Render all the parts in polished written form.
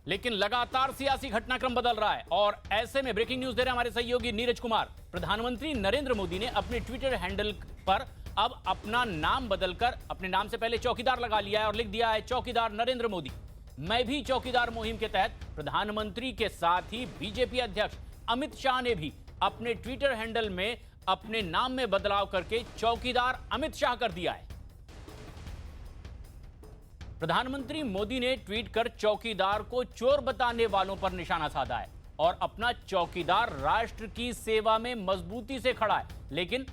लेकिन लगातार सियासी घटनाक्रम बदल रहा है और ऐसे में ब्रेकिंग न्यूज दे रहे हैं हमारे सहयोगी नीरज कुमार। प्रधानमंत्री नरेंद्र मोदी ने अपने ट्विटर हैंडल पर अब अपना नाम बदलकर अपने नाम से पहले चौकीदार लगा लिया है और लिख दिया है चौकीदार नरेंद्र मोदी। मैं भी चौकीदार मुहिम के तहत प्रधानमंत्री के साथ ही बीजेपी अध्यक्ष अमित शाह ने भी अपने ट्विटर हैंडल में अपने नाम में बदलाव करके चौकीदार अमित शाह कर दिया है। प्रधानमंत्री मोदी ने ट्वीट कर चौकीदार को चोर बताने वालों पर निशाना साधा है और अपना चौकीदार राष्ट्र की सेवा में मजबूती से खड़ा है। लेकिन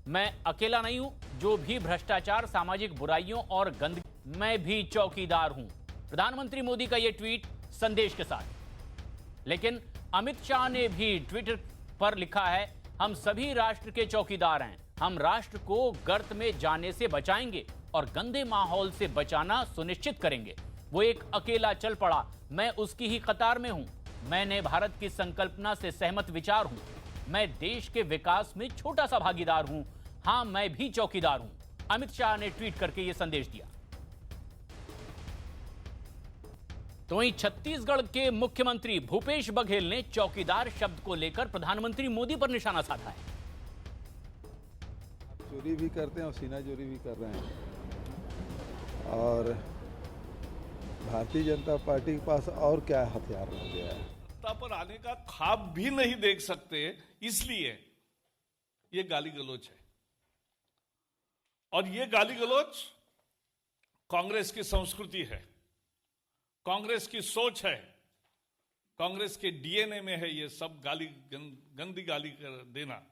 मैं अकेला नहीं हूं, जो भी भ्रष्टाचार, सामाजिक बुराइयों और गंदगी, मैं भी चौकीदार हूं। प्रधानमंत्री मोदी का यह ट्वीट संदेश के साथ। लेकिन अमित शाह ने भी ट्विटर पर लिखा है, हम सभी राष्ट्र के चौकीदार हैं, हम राष्ट्र को गर्त में जाने से बचाएंगे और गंदे माहौल से बचाना सुनिश्चित करेंगे। वो एक अकेला चल पड़ा, मैं उसकी ही कतार में हूं। मैंने भारत की संकल्पना से सहमत विचार हूं। मैं देश के विकास में छोटा सा भागीदार हूं। हां, मैं भी चौकीदार हूं। अमित शाह ने ट्वीट करके यह संदेश दिया। तो वहीं छत्तीसगढ़ के मुख्यमंत्री भूपेश बघेल ने चौकीदार शब्द को लेकर प्रधानमंत्री मोदी पर निशाना साधा है। चोरी भी करते हैं और सीना चोरी भी कर रहे हैं और भारतीय जनता पार्टी के पास और क्या हथियार रह गया है। सत्ता पर आने का ख्वाब भी नहीं देख सकते, इसलिए ये गाली गलौज है। और ये गाली गलौज कांग्रेस की संस्कृति है, कांग्रेस की सोच है, कांग्रेस के डीएनए में है ये सब गाली, गंदी गाली कर देना।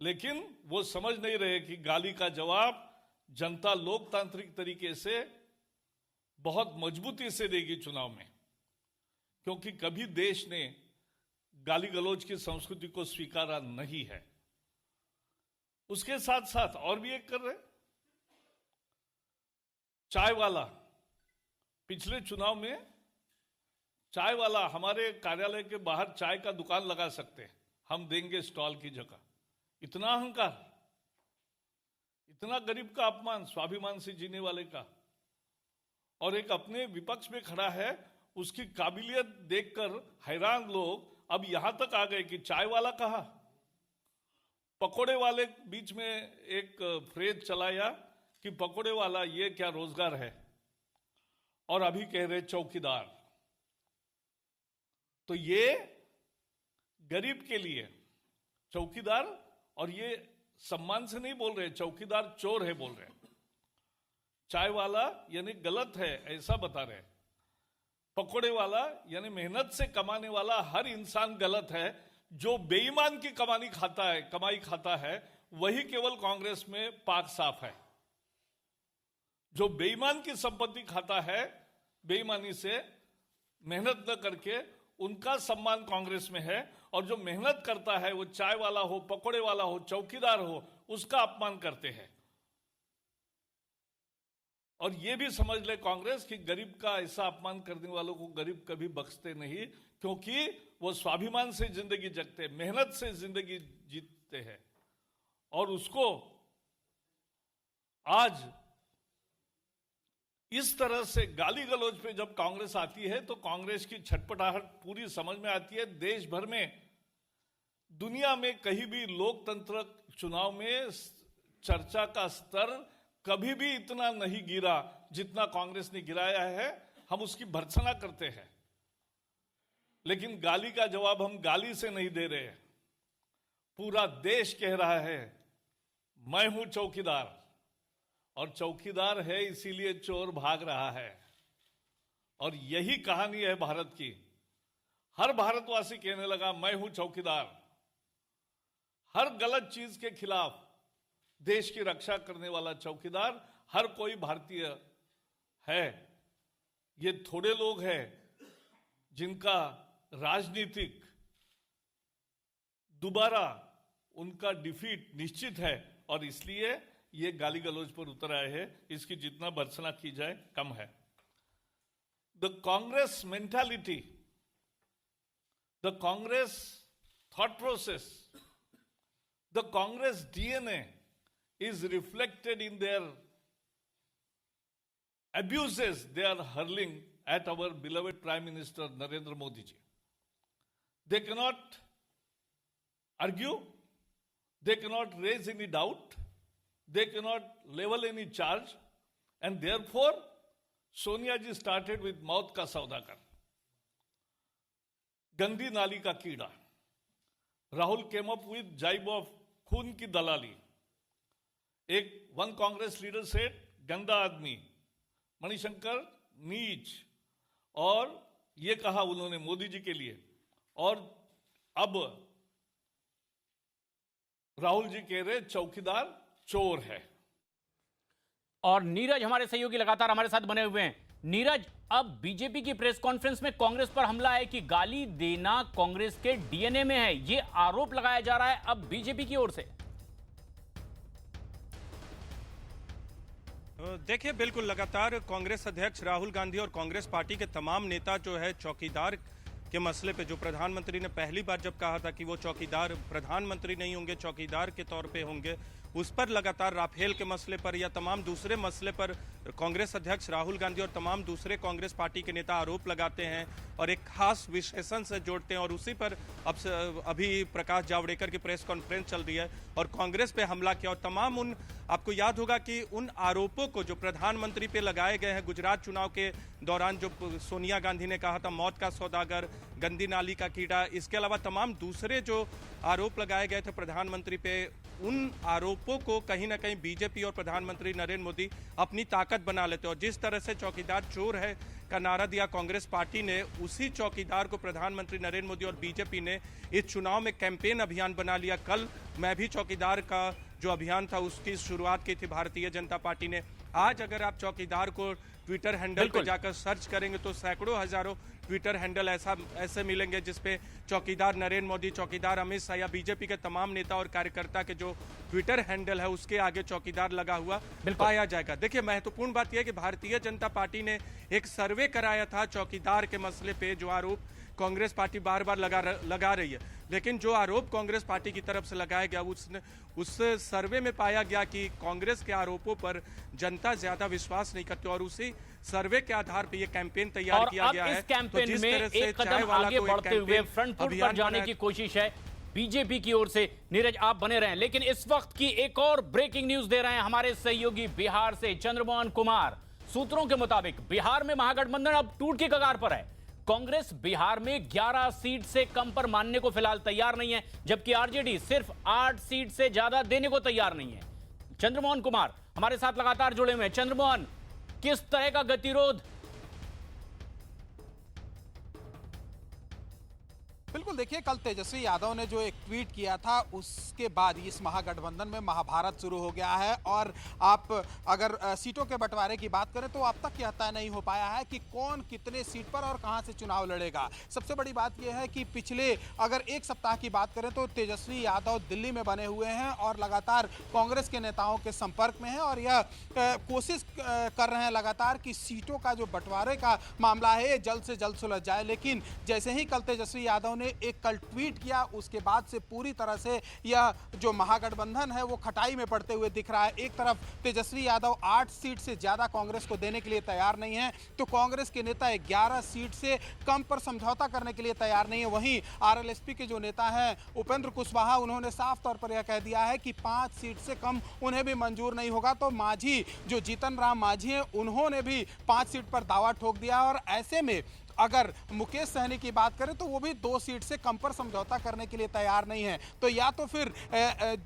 लेकिन वो समझ नहीं रहे कि गाली का जवाब जनता लोकतांत्रिक तरीके से बहुत मजबूती से देगी चुनाव में, क्योंकि कभी देश ने गाली गलौज की संस्कृति को स्वीकारा नहीं है। उसके साथ साथ और भी एक कर रहे, चाय वाला। पिछले चुनाव में चाय वाला हमारे कार्यालय के बाहर चाय का दुकान लगा सकते हैं, हम देंगे स्टॉल की जगह। इतना अहंकार, इतना गरीब का अपमान, स्वाभिमान से जीने वाले का। और एक अपने विपक्ष में खड़ा है, उसकी काबिलियत देखकर हैरान लोग अब यहां तक आ गए कि चाय वाला कहा। पकोड़े वाले बीच में एक फ्रेज चलाया कि पकोड़े वाला ये क्या रोजगार है, और अभी कह रहे चौकीदार। तो ये गरीब के लिए चौकीदार, और ये सम्मान से नहीं बोल रहे चौकीदार चोर है बोल रहे, चाय वाला यानी गलत है ऐसा बता रहे, पकोड़े वाला यानी मेहनत से कमाने वाला हर इंसान गलत है। जो बेईमान की कमाई खाता है वही केवल कांग्रेस में पाक साफ है। जो बेईमान की संपत्ति खाता है, बेईमानी से मेहनत न करके, उनका सम्मान कांग्रेस में है। और जो मेहनत करता है, वो चाय वाला हो, पकोड़े वाला हो, चौकीदार हो, उसका अपमान करते हैं। और यह भी समझ ले कांग्रेस कि गरीब का ऐसा अपमान करने वालों को गरीब कभी बख्शते नहीं, क्योंकि वो स्वाभिमान से जिंदगी जगते, मेहनत से जिंदगी जीतते हैं। और उसको आज इस तरह से गाली गलौज पे जब कांग्रेस आती है तो कांग्रेस की छटपटाहट पूरी समझ में आती है। देश भर में, दुनिया में कहीं भी लोकतंत्र चुनाव में चर्चा का स्तर कभी भी इतना नहीं गिरा जितना कांग्रेस ने गिराया है। हम उसकी भर्त्सना करते हैं, लेकिन गाली का जवाब हम गाली से नहीं दे रहे। पूरा देश कह रहा है मैं हूं चौकीदार, और चौकीदार है इसीलिए चोर भाग रहा है। और यही कहानी है भारत की। हर भारतवासी कहने लगा मैं हूं चौकीदार। हर गलत चीज के खिलाफ देश की रक्षा करने वाला चौकीदार हर कोई भारतीय है। ये थोड़े लोग हैं जिनका राजनीतिक दोबारा उनका डिफीट निश्चित है, और इसलिए ये गाली गलौज पर उतर आए हैं। इसकी जितना भर्त्सना की जाए कम है। The Congress mentality, the Congress thought process, the Congress DNA is reflected in their abuses they are hurling at our beloved Prime Minister Narendra Modi ji. They cannot argue, they cannot raise any doubt, they cannot level any charge, and therefore Sonia ji started with मौत का सौदागर, गंदी नाली का कीड़ा. Rahul came up with jibe of खून की दलाली. एक वन कांग्रेस लीडर सेड गंदा आदमी, मणिशंकर नीच, और ये कहा उन्होंने मोदी जी के लिए. और अब राहुल जी कह रहे चौकीदार चोर है. और नीरज हमारे सहयोगी लगातार हमारे साथ बने हुए हैं. नीरज, अब बीजेपी की प्रेस कॉन्फ्रेंस में कांग्रेस पर हमला है कि गाली देना कांग्रेस के डीएनए में है, ये आरोप लगाया जा रहा है अब बीजेपी की ओर से. देखिए, बिल्कुल लगातार कांग्रेस अध्यक्ष राहुल गांधी और कांग्रेस पार्टी के तमाम नेता जो है चौकीदार के मसले पे, जो प्रधानमंत्री ने पहली बार जब कहा था कि वो चौकीदार प्रधानमंत्री नहीं होंगे, चौकीदार के तौर पे होंगे, उस पर लगातार राफेल के मसले पर या तमाम दूसरे मसले पर कांग्रेस अध्यक्ष राहुल गांधी और तमाम दूसरे कांग्रेस पार्टी के नेता आरोप लगाते हैं और एक खास विशेषण से जोड़ते हैं. और उसी पर अभी प्रकाश जावड़ेकर की प्रेस कॉन्फ्रेंस चल रही है और कांग्रेस पे हमला किया. और तमाम उन, आपको याद होगा कि उन आरोपों को जो प्रधानमंत्री पे लगाए गए हैं गुजरात चुनाव के दौरान, जो सोनिया गांधी ने कहा था मौत का सौदागर, गंदी नाली का कीड़ा, इसके अलावा तमाम दूसरे जो आरोप लगाए गए थे प्रधानमंत्री पे, उन आरोपों को कहीं ना कहीं बीजेपी और प्रधानमंत्री नरेंद्र मोदी अपनी ताकत बना लेते हैं. और जिस तरह से चौकीदार चोर है का नारा दिया कांग्रेस पार्टी ने, उसी चौकीदार को प्रधानमंत्री नरेंद्र मोदी और बीजेपी ने इस चुनाव में कैंपेन अभियान बना लिया. कल मैं भी चौकीदार का जो अभियान था उसकी शुरुआत की थी भारतीय जनता पार्टी ने. आज अगर आप चौकीदार को ट्विटर हैंडल पर जाकर सर्च करेंगे तो सैकड़ों हजारों ट्विटर हैंडल ऐसे मिलेंगे जिसपे चौकीदार नरेंद्र मोदी, चौकीदार अमित शाह या बीजेपी के तमाम नेता और कार्यकर्ता के जो ट्विटर हैंडल है उसके आगे चौकीदार लगा हुआ पाया जाएगा. देखिए, महत्वपूर्ण बात यह है कि भारतीय जनता पार्टी ने एक सर्वे कराया था चौकीदार के मसले पे, जो आरोप कांग्रेस पार्टी बार बार लगा रही है. लेकिन जो आरोप कांग्रेस पार्टी की तरफ से लगाया गया उस सर्वे में पाया गया कि कांग्रेस के आरोपों पर जनता ज्यादा विश्वास नहीं करती और उसी सर्वे के आधार पर यह कैंपेन तैयार किया गया है. इस कैंपेन में एक कदम आगे बढ़ते हुए फ्रंट फुट पर जाने की कोशिश है बीजेपी की ओर से. नीरज, आप बने रहें, लेकिन इस वक्त की एक और ब्रेकिंग न्यूज दे रहे हैं हमारे सहयोगी बिहार से चंद्रमोहन कुमार. सूत्रों के मुताबिक बिहार में महागठबंधन अब टूट की कगार पर है. कांग्रेस बिहार में 11 सीट से कम पर मानने को फिलहाल तैयार नहीं है, जबकि आरजेडी सिर्फ 8 सीट से ज्यादा देने को तैयार नहीं है. चंद्रमोहन कुमार हमारे साथ लगातार जुड़े हुए हैं. चंद्रमोहन, किस तरह का गतिरोध? बिल्कुल, देखिए, कल तेजस्वी यादव ने जो एक ट्वीट किया था उसके बाद इस महागठबंधन में महाभारत शुरू हो गया है. और आप अगर सीटों के बंटवारे की बात करें तो अब तक यह तय नहीं हो पाया है कि कौन कितने सीट पर और कहां से चुनाव लड़ेगा. सबसे बड़ी बात यह है कि पिछले अगर एक सप्ताह की बात करें तो तेजस्वी यादव दिल्ली में बने हुए हैं और लगातार कांग्रेस के नेताओं के संपर्क में हैं और यह कोशिश कर रहे हैं लगातार कि सीटों का जो बंटवारे का मामला है जल्द से जल्द सुलझ जाए. लेकिन जैसे ही कल तेजस्वी यादव ने एक कल ट्वीट किया उसके बाद से पूरी तरह से यह जो महागठबंधन है वो खटाई में पड़ते हुए दिख रहा है. एक तरफ तेजस्वी यादव 8 सीट से ज्यादा कांग्रेस को देने के लिए तैयार नहीं है, तो कांग्रेस के नेता 11 सीट से कम पर समझौता करने के लिए तैयार नहीं है. वहीं आरएलएसपी के जो नेता हैं उपेंद्र कुशवाहा, उन्होंने साफ तौर पर यह कह दिया है कि 5 सीट से कम उन्हें भी मंजूर नहीं होगा. तो मांझी, जो जीतन राम मांझी हैं, उन्होंने भी 5 सीट पर दावा ठोक दिया. और ऐसे में अगर मुकेश सहनी की बात करें तो वो भी 2 सीट से कम पर समझौता करने के लिए तैयार नहीं है. तो या तो फिर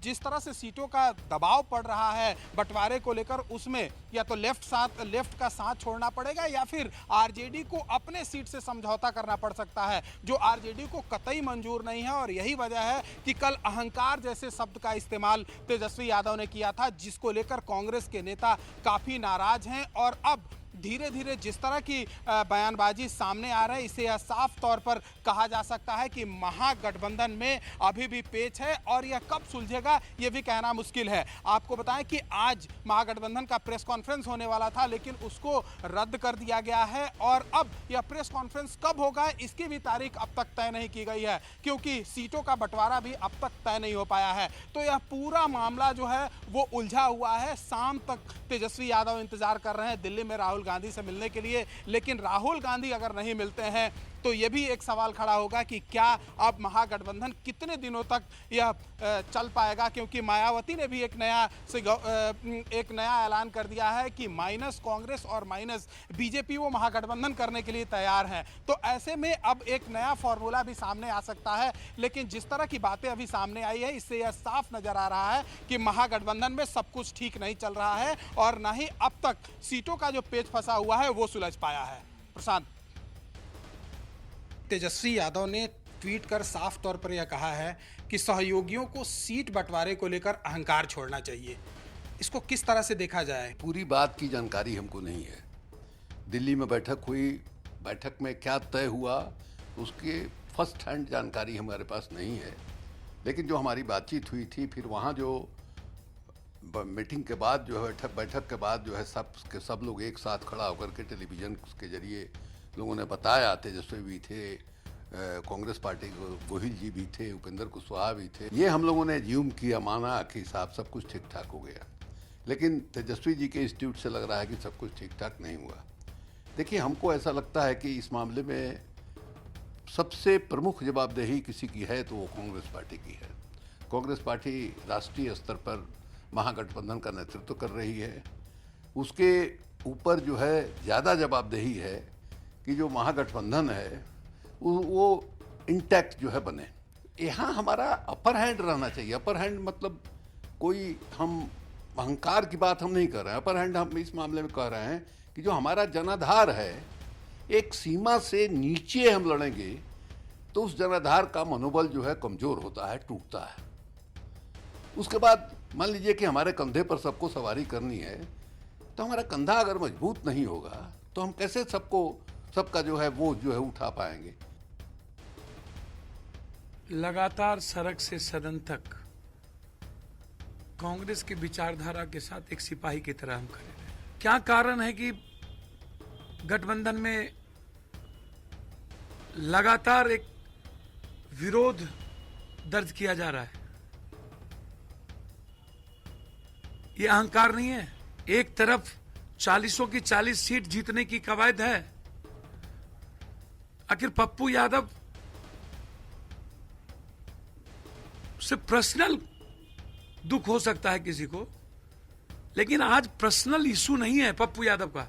जिस तरह से सीटों का दबाव पड़ रहा है बंटवारे को लेकर, उसमें या तो लेफ्ट का साथ छोड़ना पड़ेगा या फिर आरजेडी को अपने सीट से समझौता करना पड़ सकता है, जो आरजेडी को कतई मंजूर नहीं है. और यही वजह है कि कल अहंकार जैसे शब्द का इस्तेमाल तेजस्वी यादव ने किया था, जिसको लेकर कांग्रेस के नेता काफी नाराज हैं. और अब धीरे धीरे जिस तरह की बयानबाजी सामने आ रहा है, इसे यह साफ तौर पर कहा जा सकता है कि महागठबंधन में अभी भी पेच है और यह कब सुलझेगा यह भी कहना मुश्किल है. आपको बताएं कि आज महागठबंधन का प्रेस कॉन्फ्रेंस होने वाला था, लेकिन उसको रद्द कर दिया गया है. और अब यह प्रेस कॉन्फ्रेंस कब होगा इसकी भी तारीख अब तक तय नहीं की गई है, क्योंकि सीटों का बंटवारा भी अब तक तय नहीं हो पाया है. तो यह पूरा मामला जो है वो उलझा हुआ है. शाम तक तेजस्वी यादव इंतजार कर रहे हैं दिल्ली में राहुल राहुल गांधी से मिलने के लिए, लेकिन राहुल गांधी अगर नहीं मिलते हैं तो ये भी एक सवाल खड़ा होगा कि क्या अब महागठबंधन कितने दिनों तक यह चल पाएगा, क्योंकि मायावती ने भी एक नया ऐलान कर दिया है कि माइनस कांग्रेस और माइनस बीजेपी वो महागठबंधन करने के लिए तैयार हैं। तो ऐसे में अब एक नया फॉर्मूला भी सामने आ सकता है, लेकिन जिस तरह की बातें अभी सामने आई है इससे यह साफ नजर आ रहा है कि महागठबंधन में सब कुछ ठीक नहीं चल रहा है और ना ही अब तक सीटों का जो पेच फंसा हुआ है वो सुलझ पाया है। प्रशांत, तेजस्वी यादव ने ट्वीट कर साफ तौर पर यह कहा है कि सहयोगियों को सीट बंटवारे को लेकर अहंकार छोड़ना चाहिए। इसको किस तरह से देखा जाए? पूरी बात की जानकारी हमको नहीं है। दिल्ली में बैठक हुई, बैठक में क्या तय हुआ उसके फर्स्ट हैंड जानकारी हमारे पास नहीं है, लेकिन जो हमारी बातचीत हुई थी, फिर वहाँ जो मीटिंग के बाद जो है बैठक के बाद जो है सब लोग एक साथ खड़ा होकर के टेलीविज़न के जरिए लोगों ने बताया, तेजस्वी भी थे, कांग्रेस पार्टी को गोहिल जी भी थे, उपेंद्र कुशवाहा भी थे। ये हम लोगों ने ज्यूम किया, माना कि साहब सब कुछ ठीक ठाक हो गया, लेकिन तेजस्वी जी के इंस्टीट्यूट से लग रहा है कि सब कुछ ठीक ठाक नहीं हुआ। देखिए, हमको ऐसा लगता है कि इस मामले में सबसे प्रमुख जवाबदेही किसी की है तो वो कांग्रेस पार्टी की है। कांग्रेस पार्टी राष्ट्रीय स्तर पर महागठबंधन का नेतृत्व कर रही है, उसके ऊपर जो है ज़्यादा जवाबदेही है कि जो महागठबंधन है वो इंटैक्ट जो है बने। यहाँ हमारा अपर हैंड रहना चाहिए। अपर हैंड मतलब कोई हम अहंकार की बात हम नहीं कर रहे हैं। अपर हैंड हम इस मामले में कह रहे हैं कि जो हमारा जनाधार है, एक सीमा से नीचे हम लड़ेंगे तो उस जनाधार का मनोबल जो है कमज़ोर होता है, टूटता है। उसके बाद मान लीजिए कि हमारे कंधे पर सबको सवारी करनी है, तो हमारा कंधा अगर मजबूत नहीं होगा तो हम कैसे सबका जो है वो जो है उठा पाएंगे। लगातार सड़क से सदन तक कांग्रेस की विचारधारा के साथ एक सिपाही की तरह हम खड़े रहे। क्या कारण है कि गठबंधन में लगातार एक विरोध दर्ज किया जा रहा है? ये अहंकार नहीं है। एक तरफ 40 की 40 सीट जीतने की कवायद है। आखिर पप्पू यादव से पर्सनल दुख हो सकता है किसी को, लेकिन आज पर्सनल इशू नहीं है पप्पू यादव का।